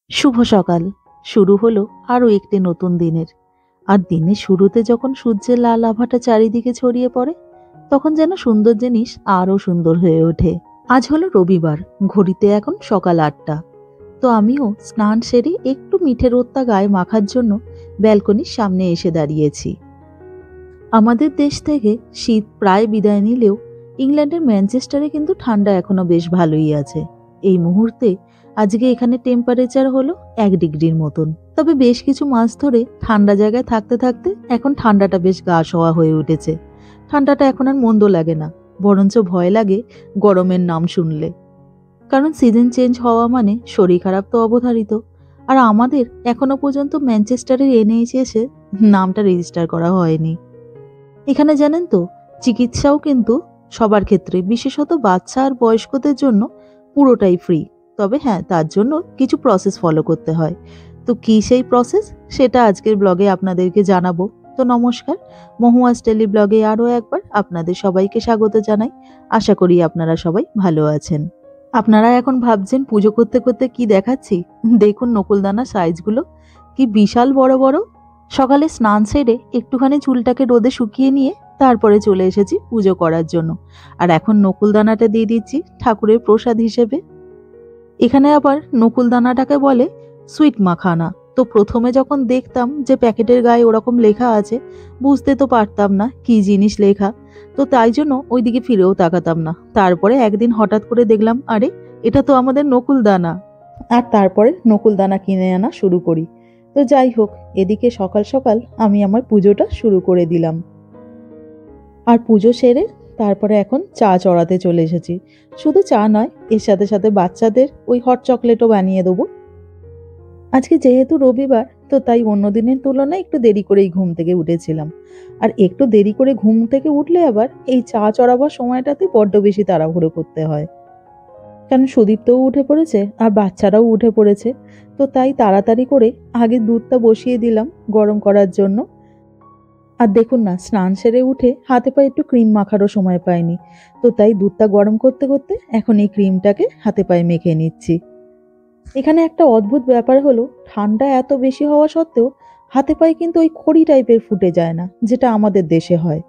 শুভ সকাল। শুরু হলো আরো একটি নতুন দিনের। আর দিনের শুরুতে যখন সূর্যের লাল আভাটা চারিদিকে ছড়িয়ে পড়ে, তখন যেন সুন্দর জিনিস আরো সুন্দর হয়ে ওঠে। আজ হলো রবিবার, ঘড়িতে এখন সকাল ৮টা। তো আমিও স্নান সেরে একটু মিঠে রোদটা গায়ে মাখার জন্য ব্যালকনির সামনে এসে দাঁড়িয়েছি। আমাদের দেশ থেকে শীত প্রায় বিদায় নিলেও ইংল্যান্ডের ম্যানচেস্টারে কিন্তু ঠান্ডা এখনো বেশ ভালোই আছে। এই মুহূর্তে আজকে এখানে টেম্পারেচার হলো ১ ডিগ্রির মতন। তবে বেশ কিছু মাস ধরে ঠান্ডা জায়গায় থাকতে থাকতে এখন ঠান্ডাটা বেশ গা সওয়া হয়ে উঠেছে। ঠান্ডাটা এখন আর মন্দ লাগে না, বরঞ্চ ভয় লাগে গরমের নাম শুনলে। কারণ সিজন চেঞ্জ হওয়া মানে শরীর খারাপ তো অবধারিত। আর আমাদের এখনো পর্যন্ত ম্যানচেস্টারের NHS এ নামটা রেজিস্টার করা হয়নি। এখানে জানেন তো, চিকিৎসাও কিন্তু সবার ক্ষেত্রে, বিশেষত বাচ্চা আর বয়স্কদের জন্য পুরোটাই ফ্রি। তবে হ্যাঁ, তার জন্য কিছু প্রসেস ফলো করতে হয়। তো কি সেই প্রসেস, সেটা আজকের ব্লগে আপনাদেরকে জানাবো। তো নমস্কার, মহুয়াস টেলি ব্লগে আরও একবার আপনাদের সবাইকে স্বাগত জানাই। আশা করি আপনারা সবাই ভালো আছেন। আপনারা এখন ভাবছেন পুজো করতে করতে কি দেখাচ্ছি। দেখুন নকুলদানা সাইজগুলো কি বিশাল বড় বড়। সকালে স্নান সেরে একটুখানি চুলটাকে রোদে শুকিয়ে নিয়ে তারপরে চলে এসেছি পুজো করার জন্য। আর এখন নকুলদানাটা দিয়ে দিচ্ছি ঠাকুরের প্রসাদ হিসেবে। এখানে আবার নকুলদানাটাকে বলে সুইট মাখানা। তো প্রথমে যখন দেখতাম যে প্যাকেটের গায়ে ওরকম লেখা আছে, বুঝতে তো পারতাম না কি জিনিস লেখা। তো তাই জন্য ওইদিকে ফিরেও তাকাতাম না। তারপরে একদিন হঠাৎ করে দেখলাম, আরে এটা তো আমাদের নকুলদানা। আর তারপরে নকুলদানা কিনে আনা শুরু করি। তো যাই হোক, এদিকে সকাল সকাল আমি আমার পুজোটা শুরু করে দিলাম। আর পুজো সেরে তারপরে এখন চা চড়াতে চলে এসেছি। শুধু চা নয়, এর সাথে সাথে বাচ্চাদের ওই হট চকলেটও বানিয়ে দেবো। আজকে যেহেতু রবিবার, তো তাই অন্য দিনের তুলনায় একটু দেরি করেই ঘুম থেকে উঠেছিলাম। আর একটু দেরি করে ঘুম থেকে উঠলে আবার এই চা চড়াবার সময়টাতে বড্ড বেশি তাড়াহুড়ো করতে হয়। কারণ সুদীপ্তও উঠে পড়েছে আর বাচ্চারাও উঠে পড়েছে। তো তাই তাড়াতাড়ি করে আগে দুধটা বসিয়ে দিলাম গরম করার জন্য। আর দেখুন না, স্নান সেরে উঠে হাতে পায়ে একটু ক্রিম মাখারও সময় পাইনি। তো তাই দুধটা গরম করতে করতে এখন এই ক্রিমটাকে হাতে পায়ে মেখে নিচ্ছি। এখানে একটা অদ্ভুত ব্যাপার হলো, ঠান্ডা এত বেশি হওয়া সত্ত্বেও হাতে পায়ে কিন্তু ওই খড়ি টাইপের ফুটে যায় না, যেটা আমাদের দেশে হয়।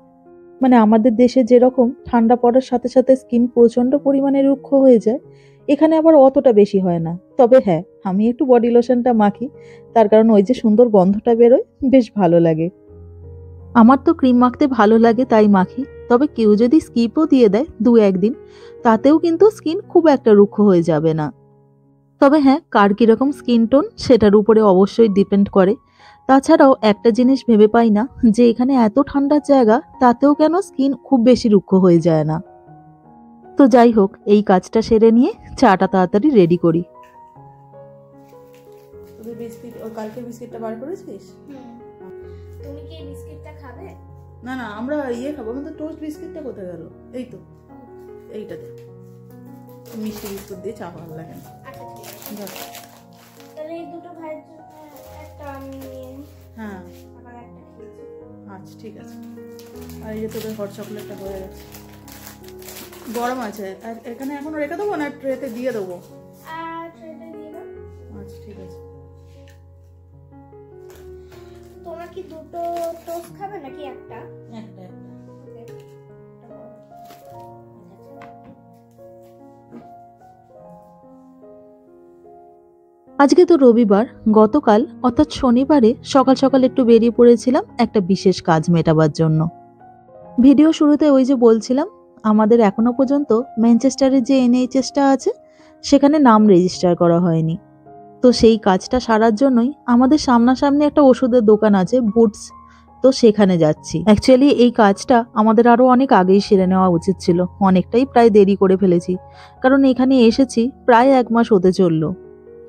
মানে আমাদের দেশে যেরকম ঠান্ডা পড়ার সাথে সাথে স্কিন প্রচন্ড পরিমাণে রুক্ষ হয়ে যায়, এখানে আবার অতটা বেশি হয় না। তবে হ্যাঁ, আমি একটু বডি লোশনটা মাখি, তার কারণ ওই যে সুন্দর গন্ধটা বেরোয়, বেশ ভালো লাগে। আমার তো ক্রিম মাখতে ভালো লাগে তাই মাখি। তবে কেউ যদি স্কিপও দিয়ে দেয় ২-১ দিন, তাতেও কিন্তু স্কিন খুব একটা রুক্ষ হয়ে যাবে না। তবে হ্যাঁ, কার কিরকম স্কিন টোন সেটার উপরে অবশ্যই ডিপেন্ড করে। তাছাড়াও একটা জিনিস ভেবে পাই না, যে এখানে এত ঠান্ডার জায়গা তাতেও কেন স্কিন খুব বেশি রুক্ষ হয়ে যায় না। তো যাই হোক, এই কাজটা সেরে নিয়ে চাটা তাড়াতাড়ি রেডি করি। তোদের বিস্কিট, ওই কালকে বিস্কিটটা বার করেছিস? তুমি কি এই বিস্কিটটা খাবে? না না, আমরা ইয়ে খাবো। আমাদের টোস্ট বিস্কিটটা কোথায় গেল? এই তো, এইটা দে। মিষ্টি বিস্কুট দিয়ে চা ভালো লাগে না। আচ্ছা ঠিক আছে, তাহলে এই দুটো ভাইয়ের জন্য একটা আমি নিয়ে নিই। হ্যাঁ আবার একটা খেয়েছি। আচ্ছা ঠিক আছে। আর এই যে তোদের হট চকলেটটা হয়ে গেছে, গরম আছে। আর এখানে এখনো রেখে দেবো না ট্রেতে দিয়ে দেবো? আর ট্রেতে দিয়ে দাও। আচ্ছা ঠিক আছে। তোমরা কি দুটো টোস্ট খাবে নাকি একটা? একটা একটা। আজকে তো রবিবার। গতকাল অর্থাৎ শনিবারে সকাল সকাল একটু বেরিয়ে পড়েছিলাম একটা বিশেষ কাজ মেটাবার জন্য। ভিডিও শুরুতে ওই যে বলছিলাম, আমাদের এখনো পর্যন্ত ম্যানচেস্টারের যে NHSটা আছে সেখানে নাম রেজিস্টার করা হয়নি। তো সেই কাজটা সারার জন্যই আমাদের সামনাসামনি একটা ওষুধের দোকান আছে, বুটস। তো সেখানে যাচ্ছি। অ্যাকচুয়ালি এই কাজটা আমাদের আরো অনেক আগেই সেরে নেওয়া উচিত ছিল, অনেকটাই প্রায় দেরি করে ফেলেছি। কারণ এখানে এসেছি প্রায় 1 মাস হতে চললো,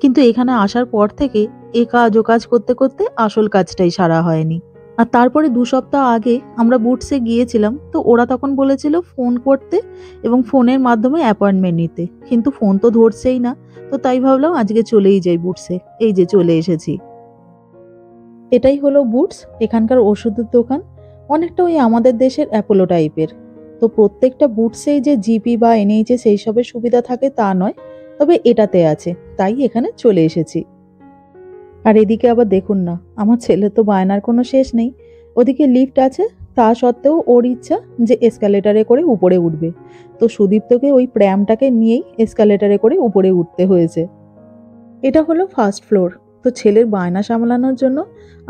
কিন্তু এখানে আসার পর থেকে এ কাজ ও কাজ করতে করতে আসল কাজটাই সারা হয়নি। আর তারপরে 2 সপ্তাহ আগে আমরা বুটসে গিয়েছিলাম। তো ওরা তখন বলেছিল ফোন করতে এবং ফোনের মাধ্যমে অ্যাপয়েন্টমেন্ট নিতে, কিন্তু ফোন তো ধরছেই না। তো তাই ভাবলাম আজকে চলেই যাই বুটসে। এই যে চলে এসেছি। এটাই হলো বুটস, এখানকার ওষুধের দোকান। অনেকটা ওই আমাদের দেশের অ্যাপোলো টাইপের। তো প্রত্যেকটা বুটসেই যে জিপি বা NHS এইসবের সুবিধা থাকে তা নয়, তবে এটাতে আছে, তাই এখানে চলে এসেছি। আর এদিকে আবার দেখুন না, আমার ছেলে তো বায়নার কোনো শেষ নেই। ওদিকে লিফট আছে, তা সত্ত্বেও ওর ইচ্ছা যে এসকালেটারে করে উপরে উঠবে। তো সুদীপ্তকে ওই প্র্যামটাকে নিয়েই এসকালেটারে করে উপরে উঠতে হয়েছে। এটা হলো ফার্স্ট ফ্লোর। তো ছেলের বায়না সামলানোর জন্য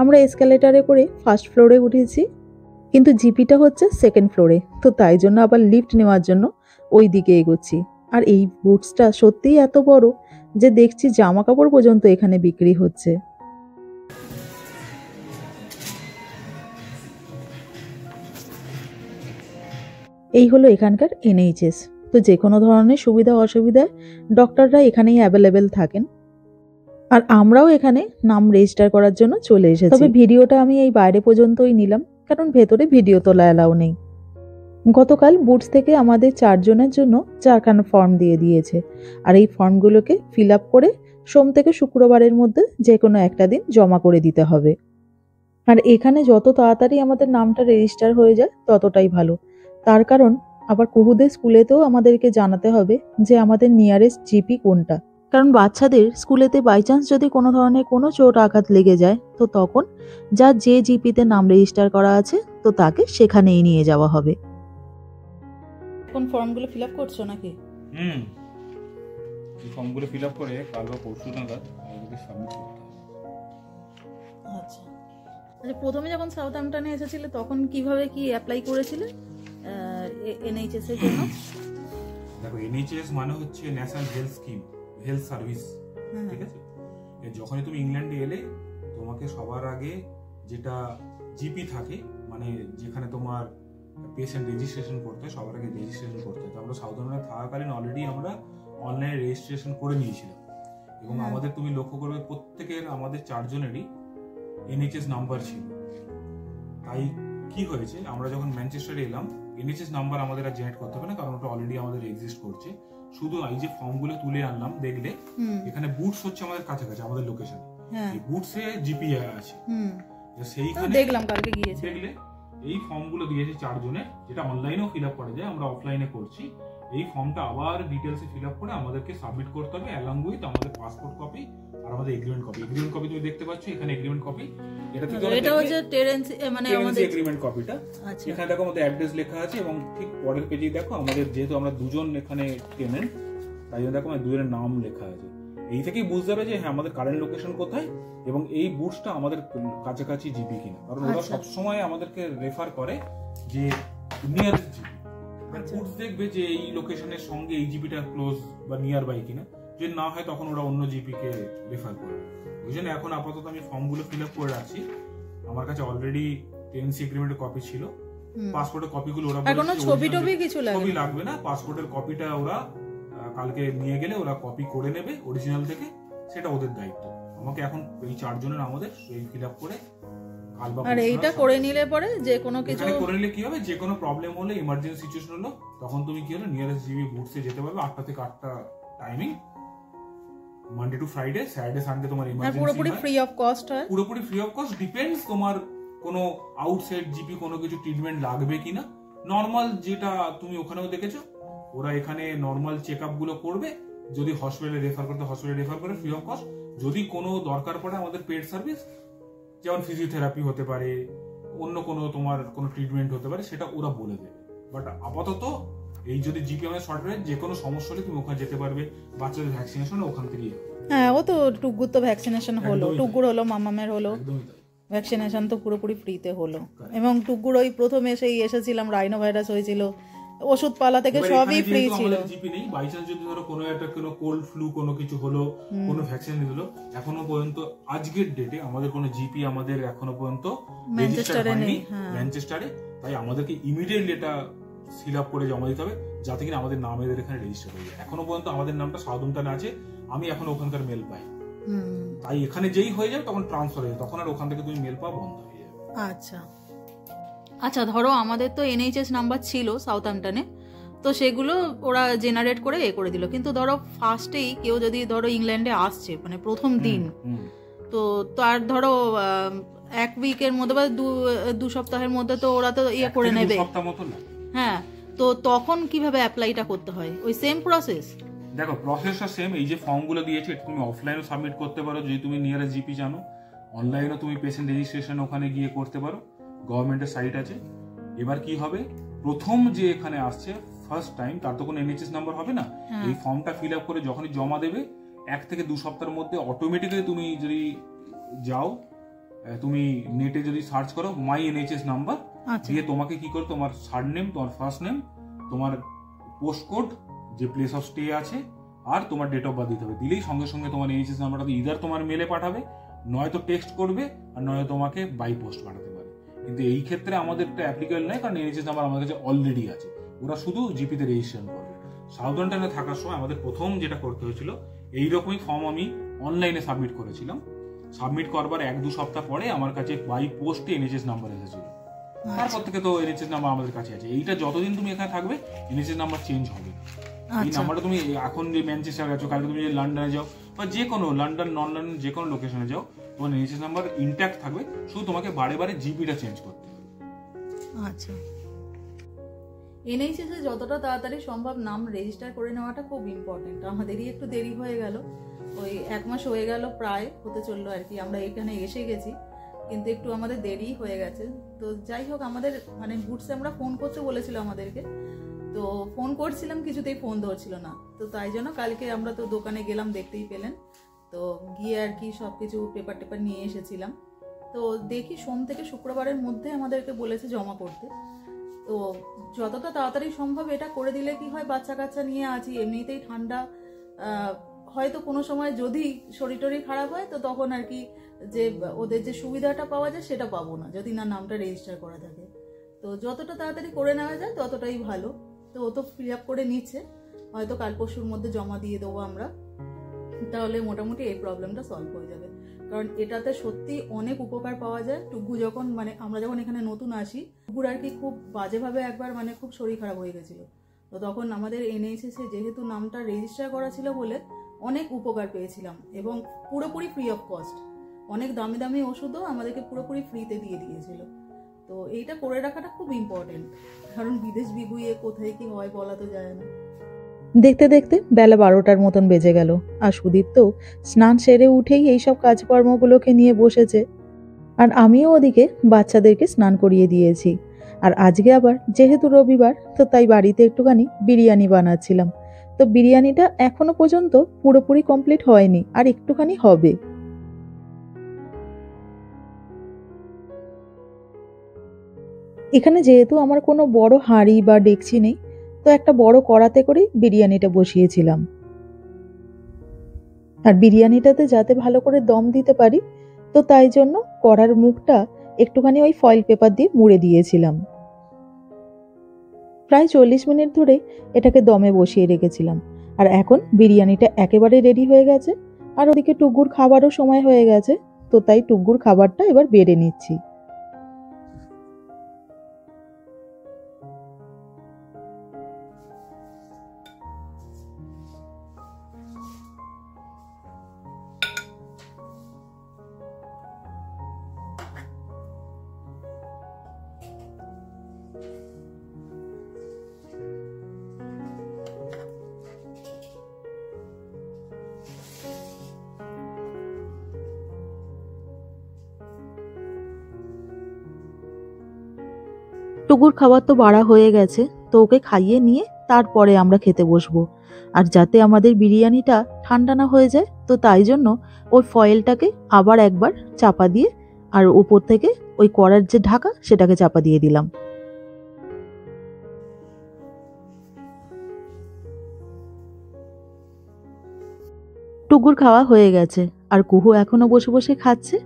আমরা এসকালেটারে করে ফার্স্ট ফ্লোরে উঠেছি, কিন্তু জিপিটা হচ্ছে সেকেন্ড ফ্লোরে। তো তাই জন্য আবার লিফট নেওয়ার জন্য ওই দিকে এগোচ্ছি। আর এই বুটসটা সত্যিই এত বড় যে দেখছি জামা কাপড় পর্যন্ত এখানে বিক্রি হচ্ছে। এই হলো এখানকার এনএইচএস। তো যে কোনো ধরনের সুবিধা অসুবিধায় ডক্টররা এখানেই অ্যাভেলেবেল থাকেন। আর আমরাও এখানে নাম রেজিস্টার করার জন্য চলে এসেছি। তবে ভিডিওটা আমি এই বাইরে পর্যন্তই নিলাম, কারণ ভেতরে ভিডিও তোলা অ্যালাউ নেই। গতকাল বুটস থেকে আমাদের 4 জনের জন্য 4খানা ফর্ম দিয়ে দিয়েছে। আর এই ফর্মগুলোকে ফিল আপ করে সোম থেকে শুক্রবারের মধ্যে যে কোনো একটা দিন জমা করে দিতে হবে। আর এখানে যত তাড়াতাড়ি আমাদের নামটা রেজিস্টার হয়ে যায় ততটাই ভালো। তার কারণ আবার কুহুদের স্কুলেতেও আমাদেরকে জানাতে হবে যে আমাদের নিয়ারেস্ট জিপি কোনটা। কারণ বাচ্চাদের স্কুলেতে বাই চান্স যদি কোনো ধরনের কোনো চোট আঘাত লেগে যায়, তো তখন যার যে জিপিতে নাম রেজিস্টার করা আছে তো তাকে সেখানেই নিয়ে যাওয়া হবে। এখন ফর্মগুলো ফিল আপ করছো নাকি? এই ফর্মগুলো ফিল আপ করে কাল বা পরশু নাগাদ আমাদেরকে সাবমিট করতে হবে। আচ্ছা আচ্ছা, প্রথমে যখন সাউথহ্যাম্পটনে এসেছিলে তখন কিভাবে কি অ্যাপ্লাই করেছিলে এনএইচএস এর জন্য? দেখো, এনএইচএস মানে হচ্ছে national health scheme, health service, ঠিক আছে? যখনই তুমি ইংল্যান্ডে এলে তোমাকে সবার আগে যেটা জিপি থাকে, মানে যেখানে তোমার পেশেন্ট রেজিস্ট্রেশন করতে হয়, সবার আগে রেজিস্ট্রেশন করতে হয়। তো আমরা সাউথহ্যাম্পটনে থাকাকালীন অলরেডি আমরা অনলাইনে রেজিস্ট্রেশন করে নিয়েছিলাম এবং আমাদের তুমি লক্ষ্য করবে প্রত্যেকের আমাদের 4 জনেরই এনএইচএস নাম্বার ছিল। তাই কি হয়েছে, আমরা যখন ম্যানচেস্টারে এলাম এনএইচএস নাম্বার আমাদের আর জেনারেট করতে হবে না, কারণ ওটা অলরেডি আমাদের এক্সিস্ট করছে। শুধু এই যে ফর্মগুলো তুলে আনলাম, দেখলে এখানে বুটস হচ্ছে আমাদের কাছাকাছি, আমাদের লোকেশন। এই বুটসে জিপি আছে, সেইখানে দেখলাম কালকে গিয়েছে। দেখলে এই ফর্মগুলো দিয়েছে 4 জনের, যেটা অনলাইনেও ফিল আপ করা যায়, আমরা অফলাইনে করছি। এই ফর্মটা আবার ডিটেলসে ফিল আপ করে আমাদেরকে সাবমিট করতে হবে অ্যালং উইথ আমাদের পাসপোর্ট কপি আর আমাদের এগ্রিমেন্ট কপি। এগ্রিমেন্ট কপি তুমি দেখতে পাচ্ছ এখানে, এগ্রিমেন্ট কপি। এটা হচ্ছে টেরেন্স, মানে আমাদের এগ্রিমেন্ট কপিটা। আচ্ছা, এখানে দেখো আমাদের অ্যাড্রেস লেখা আছে এবং ঠিক পরের পেজে দেখো আমাদের, যেহেতু আমরা 2 জন এখানে টেনেন্ট, তাই জন্য দেখো আমাদের 2 জনের নাম লেখা আছে। এই থেকেই বুঝতে হবে যে হ্যাঁ আমাদের কারেন্ট লোকেশন কোথায় এবং এই বুটসটা আমাদের কাছাকাছি জিপি কিনা, কারণ ওরা সবসময় আমাদেরকে রেফার করে যে নিয়ারেস্ট জিপি। বুটস দেখবে যে এই লোকেশনের সঙ্গে এই জিপিটা ক্লোজ বা নিয়ার বাই কিনা, যদি না হয় তখন ওরা অন্য জিপি কে রেফার করবে। ওই জন্য এখন আপাতত আমি ফর্মগুলো ফিল আপ করে রাখছি। আমার কাছে অলরেডি টেনেন্সি এগ্রিমেন্টের কপি ছিল, পাসপোর্টের কপিগুলো ওরা কোনো ছবি টবি কিছু ছবি লাগবে না, পাসপোর্টের কপিটা ওরা কালকে নিয়ে গেলে ওরা কপি করে নেবে অরিজিনাল থেকে, সেটা ওদের দায়িত্ব। আমাকে এখন এই 4 জনের আমাদের এই ফিল আপ করে কাল বা আর এইটা করে নিলে পরে যে কোনো কিছু করে নিলে কি হবে, যে কোনো প্রবলেম হলে, ইমার্জেন্সি সিচুয়েশন হলো, তখন তুমি কি হলো নিয়ারেস্ট জিবি বুটসে যেতে পারবে। 8টা থেকে 8টা timing, Monday to Friday, Saturday Sunday তোমার ইমার্জেন্সি পুরোপুরি ফ্রি অফ কস্ট হয়। পুরোপুরি ফ্রি অফ কস্ট, ডিপেন্ডস তোমার কোনো আউটসাইড জিপি কোনো কিছু ট্রিটমেন্ট লাগবে কিনা। নর্মাল যেটা তুমি ওখানেও দেখেছো, ওরা এখানে নর্মাল চেকআপ গুলো করবে, যদি হসপিটালে রেফার করতে হসপিটালে রেফার করে ফ্রি অফ কস্ট। যদি কোনো দরকার পড়ে আমাদের পেড সার্ভিস, যেমন ফিজিওথেরাপি হতে পারে, অন্য কোনো তোমার কোনো ট্রিটমেন্ট হতে পারে, সেটা ওরা বলে দেবে। বাট আপাতত এই যদি জিপি আমাদের সরকারের যে কোনো সমস্যা হলে তুমি ওখানে যেতে পারবে। বাচ্চাদের ভ্যাকসিনেশন ওখান থেকেই, হ্যাঁ ও তো টুকগুর তো ভ্যাকসিনেশন হলো, টুকগুর হলো, মামামের হলো, ভ্যাকসিনেশন তো পুরোপুরি ফ্রিতে হলো। এবং টুকগুর ওই প্রথমে এসেছিলাম রাইনো ভাইরাস হয়েছিল, ওষুধ পালা থেকে সবই ফ্রি ছিল। জিপি নেই, বাই চান্স যদি ধরো কোনো একটা কোনো কোল্ড ফ্লু কোনো কিছু হলো, কোনো ভ্যাকসিন দিলো, এখনো পর্যন্ত আজকের ডেটে আমাদের কোনো জিপি আমাদের এখনো পর্যন্ত ম্যানচেস্টারে নেই, ম্যানচেস্টারে। তাই আমাদেরকে ইমিডিয়েটলি এটা ফিল আপ করে জমা দিতে হবে, যাতে কিনা আমাদের নাম এদের এখানে রেজিস্টার হয়ে যায়। এখনো পর্যন্ত আমাদের নামটা সাউথহ্যাম্পটনে আছে, আমি এখন ওখানকার মেল পাই। তাই এখানে যেই হয়ে যাবে তখন ট্রান্সফার হয়ে যাবে, তখন আর ওখান থেকে তুমি মেল পাওয়া বন্ধ হয়ে যাবে। আচ্ছা আচ্ছা, ধরো আমাদের তো এনএইচএস নাম্বার ছিল সাউথহ্যাম্পটনে, তো সেগুলো ওরা জেনারেট করে করে দিল। কিন্তু ধরো ফার্স্টেই কেউ যদি ধরো ইংল্যান্ডে আসছে, মানে প্রথম দিন, তো তার ধরো 1 উইকের মধ্যে বা 2 সপ্তাহের মধ্যে তো ওরা তো ইয়ে করে নেবে। হ্যাঁ, তো তখন কিভাবে অ্যাপ্লাইটা করতে হয়? ওই সেম প্রসেস? দেখো প্রসেসটা সেম, এই যে ফর্মগুলো দিয়েছে এটা তুমি অফলাইনও সাবমিট করতে পারো যদি তুমি নিয়ারেস্ট জিপি জানো, অনলাইনেও তুমি পেশেন্ট রেজিস্ট্রেশন ওখানে গিয়ে করতে পারো, গভর্নমেন্টের সাইট আছে। এবার কি হবে, প্রথম যে এখানে আসছে ফার্স্ট টাইম তার তো কোনো এনএইচএস নাম্বার হবে না, এই ফর্মটা ফিল আপ করে যখনই জমা দেবে 1 থেকে 2 সপ্তাহের মধ্যে অটোমেটিক্যালি তুমি যদি যাও, তুমি নেটে যদি সার্চ করো মাই এনএইচএস নাম্বার দিয়ে তোমাকে কি করো, তোমার সারনেম, তোমার ফার্স্ট নেম, তোমার পোস্ট কোড, যে প্লেস অফ স্টে আছে, আর তোমার ডেট অফ বার্থ দিতে হবে। দিলেই সঙ্গে সঙ্গে তোমার এনএইচএস নাম্বারটা ইদার তোমার মেলে পাঠাবে, নয়তো টেক্সট করবে, আর নয়তো তোমাকে বাই পোস্ট পাঠাতে পারে। কিন্তু এই ক্ষেত্রে আমাদেরটা অ্যাপ্লিকেবল নয়, কারণ এনএইচএস নাম্বার আমাদের কাছে অলরেডি আছে, ওরা শুধু জিপিতে রেজিস্ট্রেশন করবে। সাউদার্নটানে থাকার সময় আমাদের প্রথম যেটা করতে হয়েছিল, এইরকমই ফর্ম আমি অনলাইনে সাবমিট করেছিলাম। সাবমিট করবার 1-2 সপ্তাহ পরে আমার কাছে বাই পোস্টে এনএইচএস নাম্বার এসেছিল। তারপর থেকে তো এনএইচএস নাম্বার আমাদের কাছে আছে। এইটা যতদিন তুমি এখানে থাকবে এনএইচএস নাম্বার চেঞ্জ হবে। এই নাম্বারটা তুমি এখন যে ম্যানচেস্টার গেছো, কালকে তুমি যে লন্ডনে যাও বা যে কোনো লন্ডন নন লন্ডন যে কোনো লোকেশনে যাও, তোমার এনএইচএস নাম্বার ইনট্যাক্ট থাকবে, শুধু তোমাকে বারে বারে জিপিটা চেঞ্জ করতে হবে। আচ্ছা, এনএইচএস এ যতটা তাড়াতাড়ি সম্ভব নাম রেজিস্টার করে নেওয়াটা খুব ইম্পর্টেন্ট। আমাদেরই একটু দেরি হয়ে গেল, ওই 1 মাস হয়ে গেল প্রায় হতে চললো আর কি, আমরা এখানে এসে গেছি, কিন্তু একটু আমাদের দেরি হয়ে গেছে। তো যাই হোক, আমাদের মানে গুডসে আমরা ফোন করতে বলেছিল আমাদেরকে, তো ফোন করছিলাম, কিছুতেই ফোন ধরছিল না। তো তাই জন্য কালকে আমরা তো দোকানে গেলাম, দেখতেই পেলেন, তো গিয়ে আর কি সবকিছু পেপার টেপার নিয়ে এসেছিলাম। তো দেখি সোম থেকে শুক্রবারের মধ্যে আমাদেরকে বলেছে জমা করতে। তো যতটা তাড়াতাড়ি সম্ভব এটা করে দিলে কি হয়, বাচ্চা কাচ্চা নিয়ে আছি, এমনিতেই ঠান্ডা, হয়তো কোনো সময় যদি শরীর টরীর খারাপ হয় তো তখন আর কি যে ওদের যে সুবিধাটা পাওয়া যায় সেটা পাবো না যদি না নামটা রেজিস্টার করা থাকে। তো যতটা তাড়াতাড়ি করে নেওয়া যায় ততটাই ভালো। তো ও তো ফিল আপ করে নিচ্ছে, হয়তো কাল পরশুর মধ্যে জমা দিয়ে দেবো আমরা, তাহলে মোটামুটি এই প্রবলেমটা সলভ হয়ে যাবে। কারণ এটাতে সত্যি অনেক উপকার পাওয়া যায়। টুকু যখন মানে আমরা যখন এখানে নতুন আসি, টুকুর আর কি খুব বাজেভাবে একবার মানে খুব শরীর খারাপ হয়ে গেছিল, তো তখন আমাদের এনএইচএস এ যেহেতু নামটা রেজিস্টার করা ছিল বলে অনেক উপকার পেয়েছিলাম, এবং পুরোপুরি ফ্রি অফ কস্ট। অনেক দামি দামি ওষুধও আমাদেরকে পুরোপুরি ফ্রিতে দিয়ে দিয়েছিল। তো এইটা করে রাখাটা খুব ইম্পর্টেন্ট, কারণ বিদেশ বিগুয়ে কোথায় কি হয় বলা তো যায় না। দেখতে দেখতে বেলা 12টার মতন বেজে গেল, আর সুদীপ তো স্নান সেরে উঠেই এইসব কাজকর্মগুলোকে নিয়ে বসেছে, আর আমিও ওদিকে বাচ্চাদেরকে স্নান করিয়ে দিয়েছি। আর আজকে আবার যেহেতু রবিবার, তো তাই বাড়িতে একটুখানি বিরিয়ানি বানাচ্ছিলাম। তো বিরিয়ানিটা এখনো পর্যন্ত পুরোপুরি কমপ্লিট হয়নি, আর একটুখানি হবে। এখানে যেহেতু আমার কোনো বড় হাঁড়ি বা ডেকচি নেই, তো একটা বড় কড়াতে করে বিরিয়ানিটা বসিয়েছিলাম। আর বিরিয়ানিটাতে যাতে ভালো করে দম দিতে পারি, তো তাই জন্য কড়ার মুখটা একটুখানি ওই ফয়েল পেপার দিয়ে মুড়ে দিয়েছিলাম। প্রায় 40 মিনিট ধরে এটাকে দমে বসিয়ে রেখেছিলাম। আর এখন বিরিয়ানিটা একেবারে রেডি হয়ে গেছে, আর ওদিকে টুগুর খাবারও সময় হয়ে গেছে, তো তাই টুগুর খাবারটা এবার বেড়ে নিচ্ছি। টুকুর খাবার তো বাড়া হয়ে গেছে, তো ওকে খাইয়ে নিয়ে তারপরে আমরা খেতে বসবো। আর যাতে আমাদের বিরিয়ানিটা ঠান্ডা না হয়ে যায়, তো তাই জন্য ওই ফয়েলটাকে আবার একবার চাপা দিয়ে, আর উপর থেকে ওই কড়ার যে ঢাকা সেটাকে চাপা দিয়ে দিলাম। টুকুর খাওয়া হয়ে গেছে, আর কুহু এখনো বসে বসে খাচ্ছে,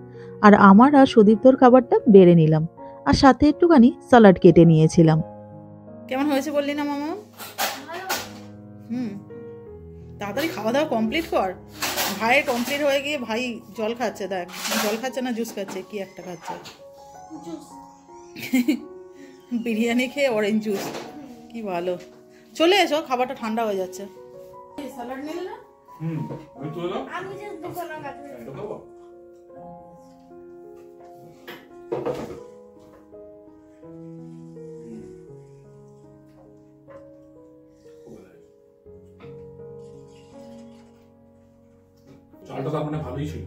আর আমার আর সুদীপ্তর খাবারটা বেড়ে নিলাম, আর সাথে একটুখানি স্যালাড কেটে নিয়েছিলাম। কেমন হয়েছে বললি না মামা? তাড়াতাড়ি খাওয়া দাওয়া কমপ্লিট কর। ভাইয়ের কমপ্লিট হয়ে গিয়ে ভাই জল খাচ্ছে, দেখ জল খাচ্ছে না জুস খাচ্ছে, কি একটা খাচ্ছে, বিরিয়ানি খেয়ে অরেঞ্জ জুস, কি ভালো। চলে এসো, খাবারটা ঠান্ডা হয়ে যাচ্ছে। স্যালাড নিলে না? আমি জাস্ট দোকানে কাছে ভালোই ছিল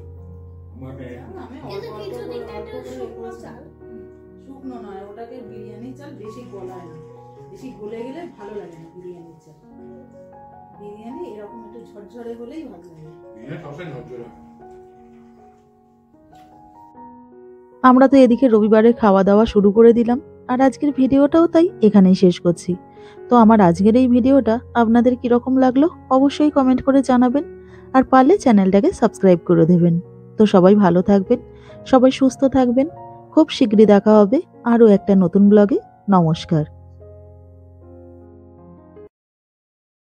মানে আমি কিন্তু অল্প কিছু অল্প দিকটা অল্প একটু করে শুকনো করেছি। চাল। শুকনো নয়, ওটাকে বিরিয়ানি চাল বেশি গলায় না, বেশি গলে গেলে ভালো লাগে না বিরিয়ানির চাল। বিরিয়ানি এরকম একটু ঝরঝরে হলেই ভালো লাগে। বিরিয়ানি সবসময় ঝরঝরে হয়। আমরা তো এদিকে রবিবারে খাওয়া দাওয়া শুরু করে দিলাম, আর আজকের ভিডিওটাও তাই এখানেই শেষ করছি। তো আমার আজকের এই ভিডিওটা আপনাদের কিরকম লাগলো অবশ্যই কমেন্ট করে জানাবেন, আর পারলে চ্যানেলটাকে সাবস্ক্রাইব করে দেবেন। তো সবাই ভালো থাকবেন, সবাই সুস্থ থাকবেন। খুব শীঘ্রই দেখা হবে আরও একটা নতুন ব্লগে। নমস্কার।